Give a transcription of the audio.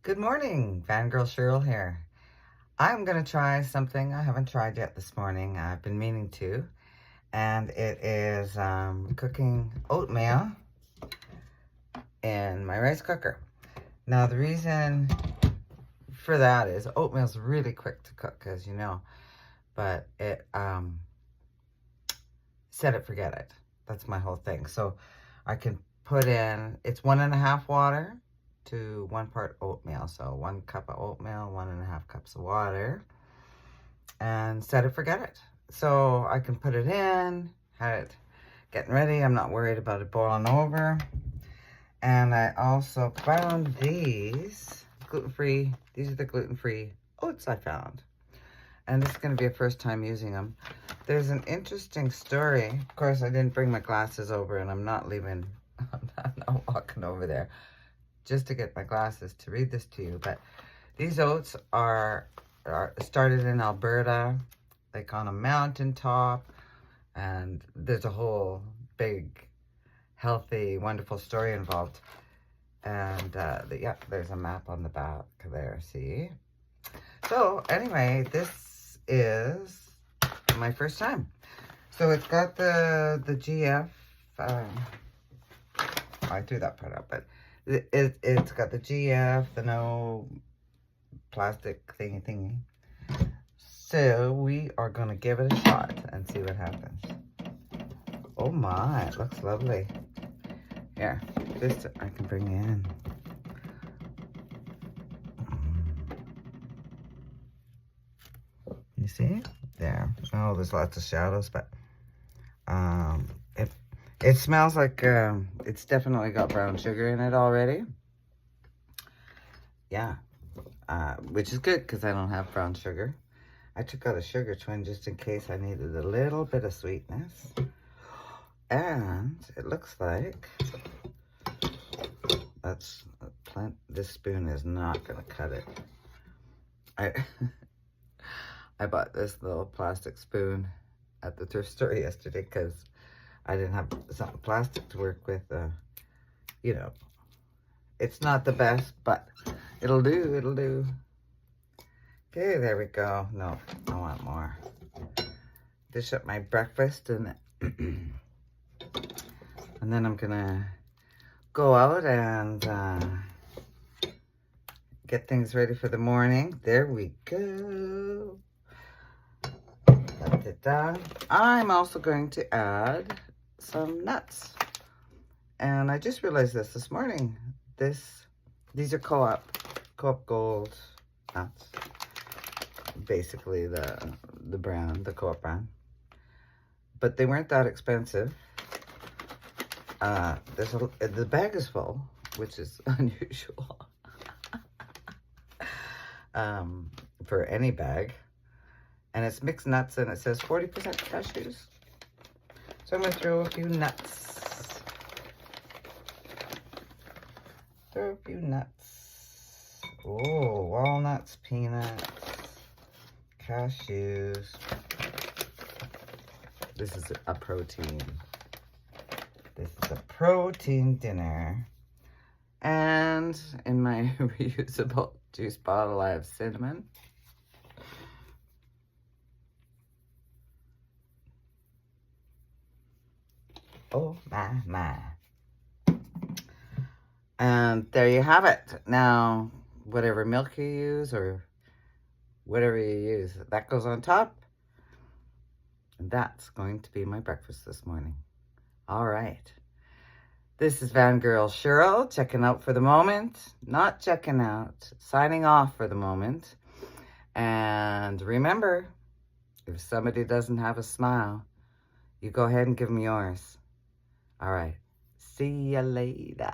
Good morning, Fangirl Cheryl here. I'm going to try something I haven't tried yet this morning. I've been meaning to, and it is cooking oatmeal in my rice cooker. Now, the reason for that is oatmeal's really quick to cook, as you know, but it set it, forget it. That's my whole thing. So I can put in, it's 1.5 water to 1 part oatmeal. So 1 cup of oatmeal, 1.5 cups of water, and set it, forget it. So I can put it in, have it getting ready. I'm not worried about it boiling over. And I also found these gluten-free. These are the gluten-free oats I found. And this is going to be a first time using them. There's an interesting story. Of course, I didn't bring my glasses over, and I'm not leaving, I'm not walking over there just to get my glasses to read this to you. But these oats are started in Alberta, like on a mountaintop, and there's a whole big, healthy, wonderful story involved. And yeah, there's a map on the back there, see? So anyway, this is my first time. So it's got the GF, I threw that part out, but it's got the GF, the no plastic thingy. So we are going to give it a shot and see what happens. Oh my, it looks lovely. Here, this I can bring in. You see? There. Oh, there's lots of shadows, but it smells like it's definitely got brown sugar in it already. Yeah, which is good because I don't have brown sugar. I took out a sugar twin just in case I needed a little bit of sweetness. And it looks like this spoon is not going to cut it. I bought this little plastic spoon at the thrift store yesterday because I didn't have something plastic to work with. You know, it's not the best, but it'll do, it'll do. Okay, there we go. No, I want more. Dish up my breakfast and and then I'm gonna go out and get things ready for the morning. There we go. I'm also going to add some nuts. And I just realized this morning. These are Co-op Gold nuts. Basically the brand, the Co-op brand. But they weren't that expensive. The bag is full, which is unusual for any bag. And it's mixed nuts, and it says 40% cashews. So I'm going to throw a few nuts. Throw a few nuts. Oh, walnuts, peanuts, cashews. This is a protein. This is a protein dinner. And in my reusable juice bottle, I have cinnamon. Oh, my. And there you have it. Now, whatever milk you use or whatever you use, that goes on top. And that's going to be my breakfast this morning. All right. This is Fangirl Cheryl, checking out for the moment. Not checking out, signing off for the moment. And remember, if somebody doesn't have a smile, you go ahead and give them yours. All right. See ya later.